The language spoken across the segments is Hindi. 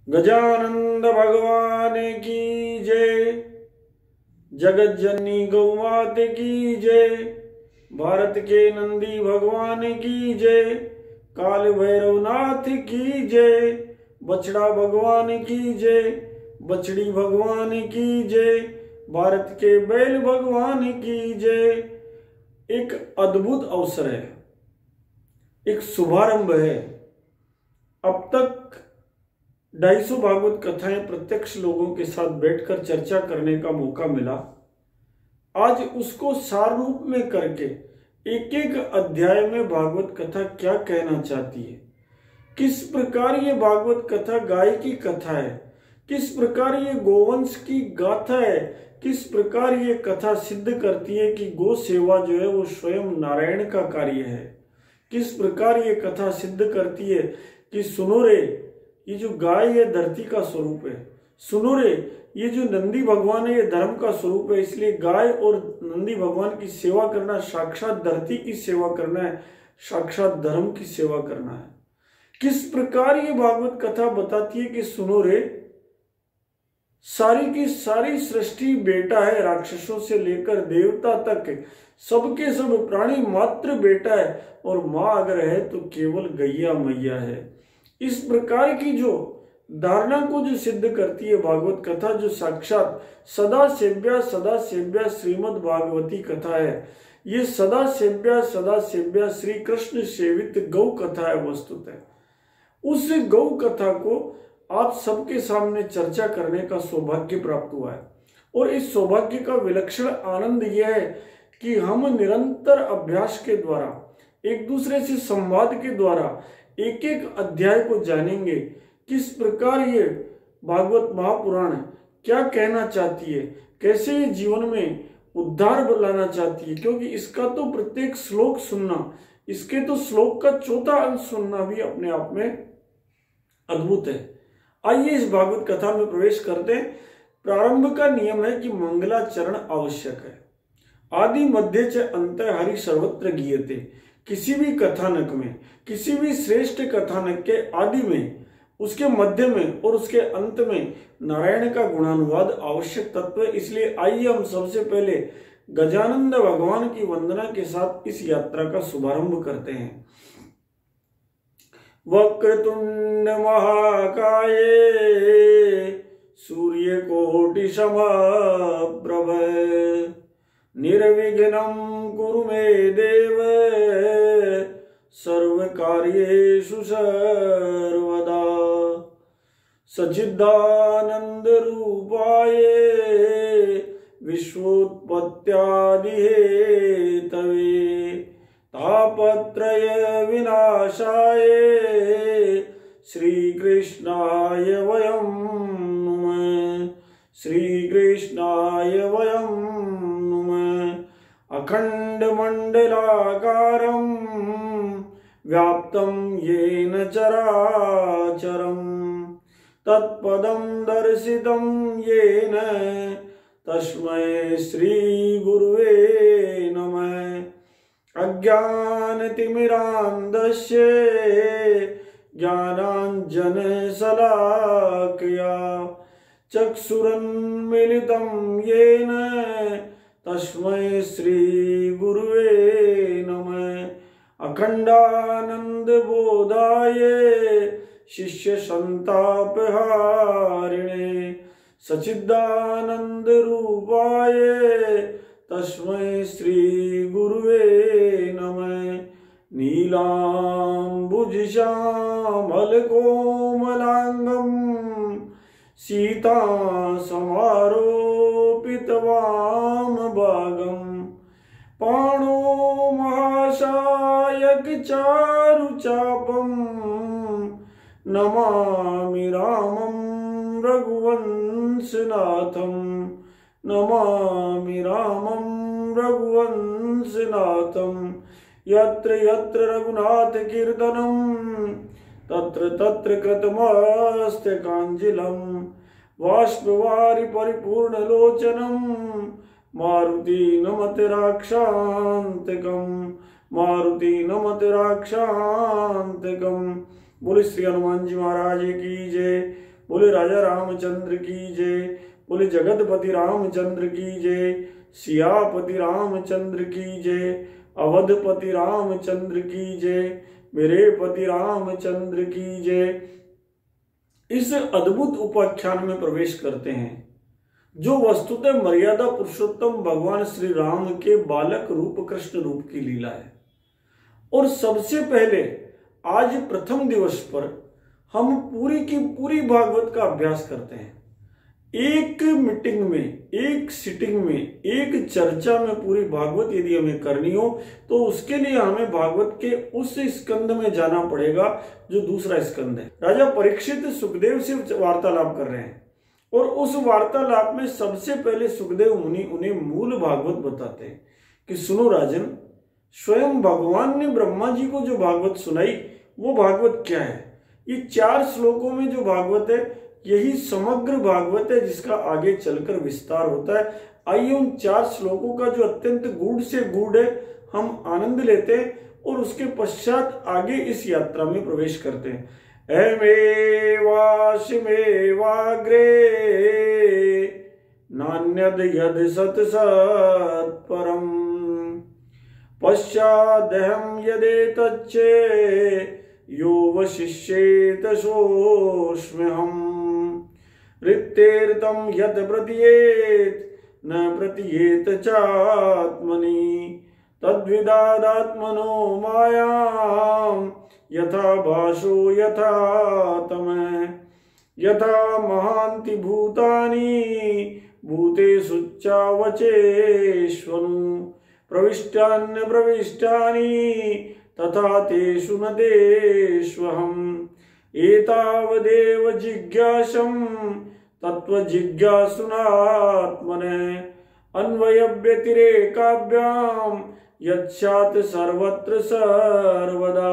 गजानंद भगवान की जय। जगत जननी गौ मात की जय। भारत के नंदी भगवान की जय। काल भैरवनाथ की जय। बछड़ा भगवान की जय। बछड़ी भगवान की जय। भारत के बैल भगवान की जय। एक अद्भुत अवसर है, एक शुभारंभ है। अब तक 250 भागवत कथाएं प्रत्यक्ष लोगों के साथ बैठकर चर्चा करने का मौका मिला। आज उसको सार रूप में करके एक एक अध्याय में भागवत कथा क्या कहना चाहती है, किस प्रकार ये भागवत कथा गाय की कथा है, किस प्रकार ये गोवंश की गाथा है, किस प्रकार ये कथा सिद्ध करती है कि गो सेवा जो है वो स्वयं नारायण का कार्य है, किस प्रकार ये कथा सिद्ध करती है कि सुनो रे, ये जो गाय है धरती का स्वरूप है, सुनो रे, ये जो नंदी भगवान है ये धर्म का स्वरूप है। इसलिए गाय और नंदी भगवान की सेवा करना साक्षात धरती की सेवा करना है, साक्षात धर्म की सेवा करना है। किस प्रकार ये भागवत कथा बताती है कि सुनो रे, सारी की सारी सृष्टि बेटा है, राक्षसों से लेकर देवता तक सबके सब प्राणी मात्र बेटा है, और माँ अगर है तो केवल गैया मैया है। इस प्रकार की जो धारणा को जो सिद्ध करती है भागवत कथा, जो साक्षात सदा सेव्या श्रीमद् भागवती कथा है। ये सदा सेव्या श्री कृष्ण सेवित गौ कथा है। वस्तुतः उस गौ कथा को आप सबके सामने चर्चा करने का सौभाग्य प्राप्त हुआ है, और इस सौभाग्य का विलक्षण आनंद यह है कि हम निरंतर अभ्यास के द्वारा, एक दूसरे से संवाद के द्वारा एक एक अध्याय को जानेंगे। किस प्रकार ये भागवत महापुराण क्या कहना चाहती है, कैसे ये जीवन में उद्धार लाना चाहती है, क्योंकि इसका तो प्रत्येक श्लोक सुनना, इसके तो श्लोक का चौथा अंश सुनना भी अपने आप में अद्भुत है। आइए इस भागवत कथा में प्रवेश करते हैं। प्रारंभ का नियम है कि मंगलाचरण आवश्यक है। आदि मध्य च अंत हरि सर्वत्र गीयते। किसी भी कथानक में, किसी भी श्रेष्ठ कथानक के आदि में, उसके मध्य में और उसके अंत में नारायण का गुणानुवाद आवश्यक तत्व है। इसलिए आइए हम सबसे पहले गजानंद भगवान की वंदना के साथ इस यात्रा का शुभारंभ करते हैं। वक्रतुंड महाकाये सूर्यकोटि समप्रभ निर्विघ्नं कुरु मे देव सर्वकार्येषु सर्वदा। सच्चिदानंद रूपाय विश्वोत्पत्त्यादि हेतवे तापत्रय विनाशाय श्रीकृष्णाय वयं नुमः। श्रीकृष्णाय वयं नुमः। अखंड मंडलाकारं व्याप्तं येन चराचरं तत्पदं दर्शितं येन तस्मै श्री गुरुवे नमः। अज्ञानतिमिरान्धस्य ज्ञानाञ्जनशलाकया चक्षुरुन्मीलितं येन तस्मै श्री गुरुवे नमः। अखंडानंदबोधाय शिष्यसंतापहारिणे सच्चिदानंद रूपाय तस्मै श्री गुरुवे नमः। नीलाम्बुजश्यामलकोमलांगं सीतासमारोपितवामभागं पाणो महाशायकचारुचापं नमामि रामं रघुवंशनाथं। नमामि रामं रघुवंशनाथं। यत्र यत्र रघुनाथ कीर्तनं तत्र तत्र कृतमस्तकाञ्जलिं। बाष्पवारि परिपूर्णलोचनं मारुति नमते राक्षान्तकं। मारुति नमते राक्षान्तकं। बोले श्री हनुमान जी महाराज की जय। बोले राजा रामचंद्र की जय, बोले जगतपति रामचंद्र की जय, सियापति रामचंद्र की जय, अवधपति रामचंद्र की जय, मेरे पति रामचंद्र की जय। इस अद्भुत उपाख्यान में प्रवेश करते हैं जो वस्तुतः मर्यादा पुरुषोत्तम भगवान श्री राम के बालक रूप कृष्ण रूप की लीला है। और सबसे पहले आज प्रथम दिवस पर हम पूरी की पूरी भागवत का अभ्यास करते हैं। एक मीटिंग में, एक सिटिंग में, एक चर्चा में पूरी भागवत यदि हमें करनी हो तो उसके लिए हमें भागवत के उस स्कंद में जाना पड़ेगा जो दूसरा स्कंद है। राजा परीक्षित सुखदेव से वार्तालाप कर रहे हैं और उस वार्तालाप में सबसे पहले सुखदेव मुनि उन्हें मूल भागवत बताते हैं कि सुनो राजन, स्वयं भगवान ने ब्रह्मा जी को जो भागवत सुनाई वो भागवत क्या है। ये 4 श्लोकों में जो भागवत है यही समग्र भागवत है जिसका आगे चलकर विस्तार होता है। आइए उन 4 श्लोकों का जो अत्यंत गूढ़ से गूढ़ है हम आनंद लेते हैं और उसके पश्चात आगे इस यात्रा में प्रवेश करते हैं। अहमेवाशिमेवाग्रे नान्यद यद सत सत्परम पश्चादहं यदेतच्चे यो वशिष्येत सोऽस्म्यहम् ऋतेर्तं यत् प्रतीयेत न प्रतीयेत चात्मनि तद्विदादात्मनो मायां यथा भासो यथा तमः यथा महान्ति भूतानि भूतेषुच्चावचेष्वनु प्रविष्टान्य प्रविष्टानि तथा तेषु न तेष्वहम् एतावदेव जिज्ञासं तत्त्वजिज्ञासुनात्मनः अन्वयव्यतिरेकाभ्यां यच्छात् सर्वत्र सर्वदा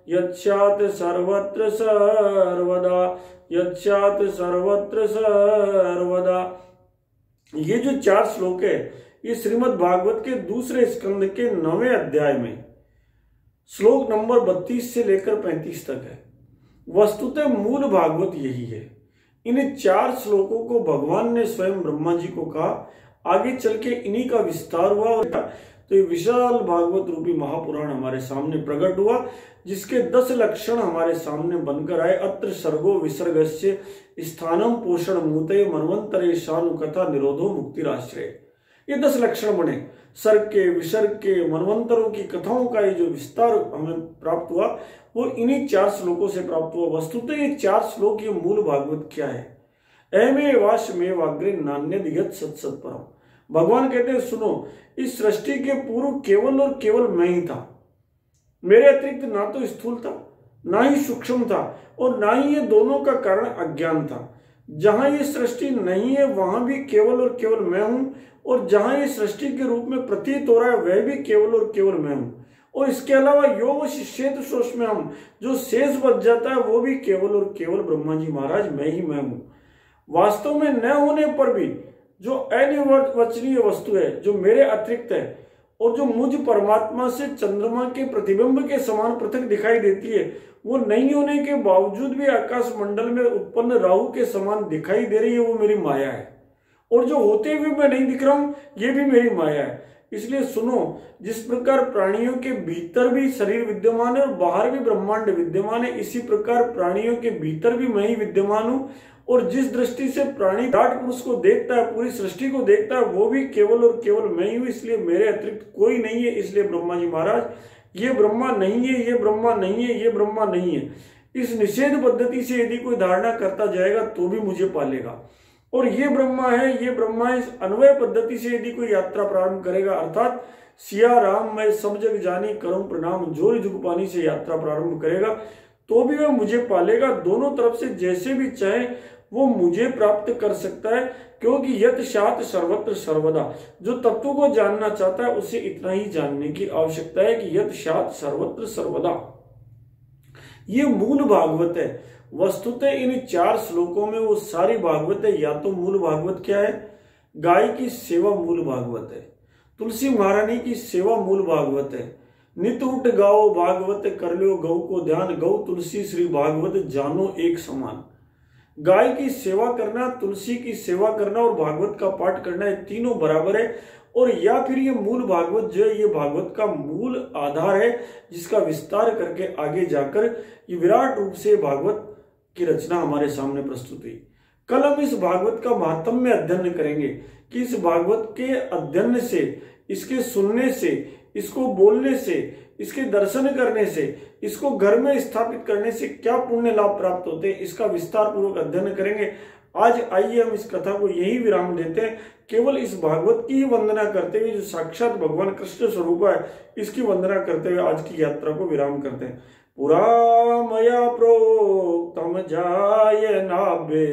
यच्छात् सर्वत्र सर्वदा यच्छात् सर्वत्र सर्वदा। ये जो 4 श्लोक है ये श्रीमद् भागवत के दूसरे स्कंद के 9वें अध्याय में श्लोक नंबर 32 से लेकर 35 तक है। वस्तुतः मूल भागवत यही है। इन 4 श्लोकों को भगवान ने स्वयं ब्रह्मा जी को कहा, आगे चल के इन्हीं का विस्तार हुआ और तो ये विशाल भागवत रूपी महापुराण हमारे सामने प्रकट हुआ जिसके 10 लक्षण हमारे सामने बनकर आए। अत्र सर्गो विसर्गस्य स्थानम पोषण मूते मनवंतरे शानु कथा निरोधो मुक्तिराश्रय। ये 10 लक्षण बने। सर्ग के, विसर्ग के, मनवंतरों की कथाओं का ये जो विस्तार हमें प्राप्त हुआ वो इन्हीं 4 श्लोकों से प्राप्त हुआ। वस्तुतः ये 4 श्लोक ये मूल भागवत क्या है। अहमेवाशमेवाग्रे नान्यद यत् सत्सत्परम्। भगवान कहते हैं सुनो, इस सृष्टि के पूर्व केवल और केवल मैं ही था। मेरे अतिरिक्त ना तो स्थूल था ना ही सूक्ष्म था और ना ही ये दोनों का कारण अज्ञान था। जहां ये सृष्टि नहीं है वहां भी केवल और केवल मैं हूं और जहां ये सृष्टि के रूप में प्रतीत हो रहा है वह भी केवल और केवल मैं हूं। और इसके अलावा यो वशिष्येत सोऽस्म्यहम्, जो शेष बच जाता है वो भी केवल और केवल ब्रह्मा जी महाराज मैं ही मैं हूं। वास्तव में न होने पर भी जो अनिर्वचनीय वस्तु है जो मेरे अतिरिक्त है और जो मुझ परमात्मा से चंद्रमा के प्रतिबिंब के समान पृथक दिखाई देती है वो नहीं होने के बावजूद भी आकाश मंडल में उत्पन्न राहु के समान दिखाई दे रही है, वो मेरी माया है। और जो होते हुए मैं नहीं दिख रहा हूं ये भी मेरी माया है। इसलिए सुनो, जिस प्रकार प्राणियों के भीतर भी शरीर विद्यमान है और बाहर भी ब्रह्मांड विद्यमान है, इसी प्रकार प्राणियों के भीतर भी मैं ही विद्यमान हूं। और जिस दृष्टि से प्राणी विराट पुरुष को देखता है, पूरी सृष्टि को देखता है, वो भी केवल और केवल मैं ही हूं। इसलिए मेरे अतिरिक्त कोई नहीं है। इसलिए ब्रह्मा जी महाराज ये ब्रह्मा नहीं है, ये ब्रह्मा नहीं है, ये ब्रह्मा नहीं है। इस निषेध पद्धति से यदि कोई धारणा करता जाएगा तो भी मुझे पालेगा। और ये ब्रह्मा है, ये ब्रह्मा है, इस अन्वय पद्धति से यदि कोई यात्रा प्रारंभ करेगा, अर्थात सिया राम मैं सब जग जानी करूं प्रणाम जोर जुग पानी से यात्रा प्रारंभ करेगा तो भी वह मुझे पालेगा। दोनों तरफ से जैसे भी चाहे वो मुझे प्राप्त कर सकता है, क्योंकि यत शात सर्वत्र सर्वदा। जो तत्व को जानना चाहता है उसे इतना ही जानने की आवश्यकता है कि यत शात सर्वत्र सर्वदा। ये मूल भागवत है। वस्तुतः इन 4 श्लोकों में वो सारी भागवत है। या तो मूल भागवत क्या है, गाय की सेवा मूल भागवत है, तुलसी महारानी की सेवा मूल भागवत है, नित उठ गाओ भागवत कर लो गौ को ध्यान, गौ तुलसी श्री भागवत जानो एक समान। गाय की सेवा करना, तुलसी की सेवा करना और भागवत का पाठ करना, ये तीनों बराबर है। और या फिर ये मूल भागवत जो है, ये भागवत का मूल आधार है, जिसका विस्तार करके आगे जाकर ये विराट रूप से भागवत की रचना हमारे सामने प्रस्तुत हुई। कल हम इस भागवत का महात्म्य अध्ययन करेंगे कि इस भागवत के अध्ययन से, इसके सुनने से, इसको बोलने से, इसके दर्शन करने से, इसको घर में स्थापित करने से क्या पुण्य लाभ प्राप्त होते हैं, इसका विस्तार पूर्वक अध्ययन करेंगे। आज आइए हम इस कथा को यही विराम देते हैं। केवल इस भागवत की ही वंदना करते हुए, जो साक्षात भगवान कृष्ण स्वरूप है, इसकी वंदना करते हुए आज की यात्रा को विराम करते हैं। पुरा मया प्रोक्तम जायनाभ्ये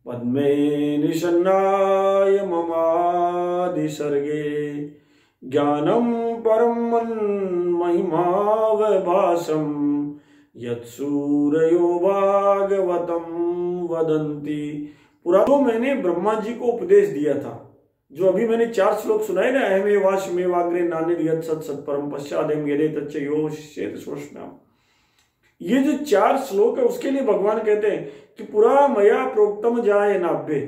पद्मे निषन्नाय ममादि सर्गे ज्ञानम परम महिमावभासम यत्सूरयो भागवतम वदन्ति। पूरा तो मैंने ब्रह्मा जी को उपदेश दिया था, जो अभी मैंने 4 श्लोक सुनाए ना, अहमेवाश्मेवाग्रे नान्यद् सत् सत्परम पश्चादेम यदे तच्च यो शिष्येत सोष्म्याम। ये जो 4 श्लोक है, उसके लिए भगवान कहते हैं कि पुरा मया प्रोक्तम जायनाभ्ये,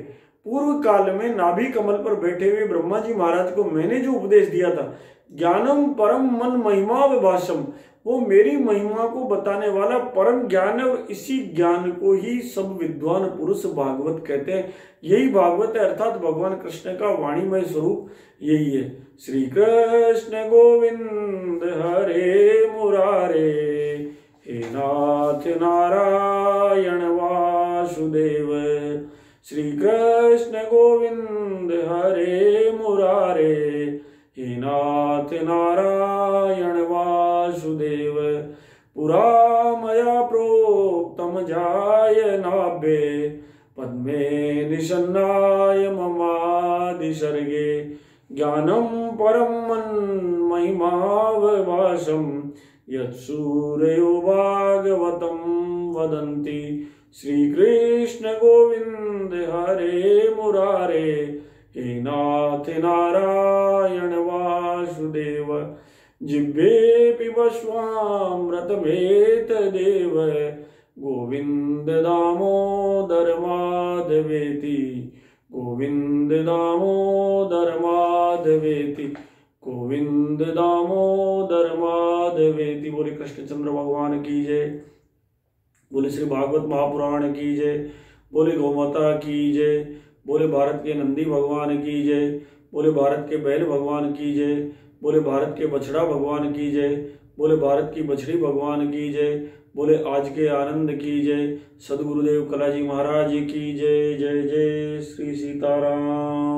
पूर्व काल में नाभि कमल पर बैठे हुए ब्रह्मा जी महाराज को मैंने जो उपदेश दिया था, ज्ञानम परम मन महिमा विभाषम, वो मेरी महिमा को बताने वाला परम ज्ञान है। और इसी ज्ञान को ही सब विद्वान पुरुष भागवत कहते हैं। यही भागवत है, अर्थात भगवान कृष्ण का वाणीमय स्वरूप यही है। श्री कृष्ण गोविंद हरे मुरारे, हे नाथ नारायण वासुदेव। श्री कृष्ण गोविंद हरे मुरारे, हे नाथ नारायण वासुदेव। पुरा मया प्रोक्तम जायनाभ्ये पद्मे निषन्नाय ममादि सर्गे ज्ञानम परम महिमावभासम यत्सूरयो भागवतम वदन्ति। श्री कृष्ण गोविंद हरे मुरारे, हे नाथ नारायण वासुदेव। जिह्वे पिबस्वामृतमेतदेव गोविंद दामोदर माधवेति, गोविंद दामोदर माधवेति, गोविंद दामोदर माधवेति। बोले कृष्णचंद्र भगवान की जय, बोले श्री भागवत महापुराण की जय, बोले गौमाता की जय, बोले भारत के नंदी भगवान की जय, बोले भारत के बैल भगवान की जय, बोले भारत के बछड़ा भगवान की जय, बोले भारत की बछड़ी भगवान की जय, बोले आज के आनंद की जय। सदगुरुदेव कलाजी महाराज की जय। जय जय श्री सीताराम।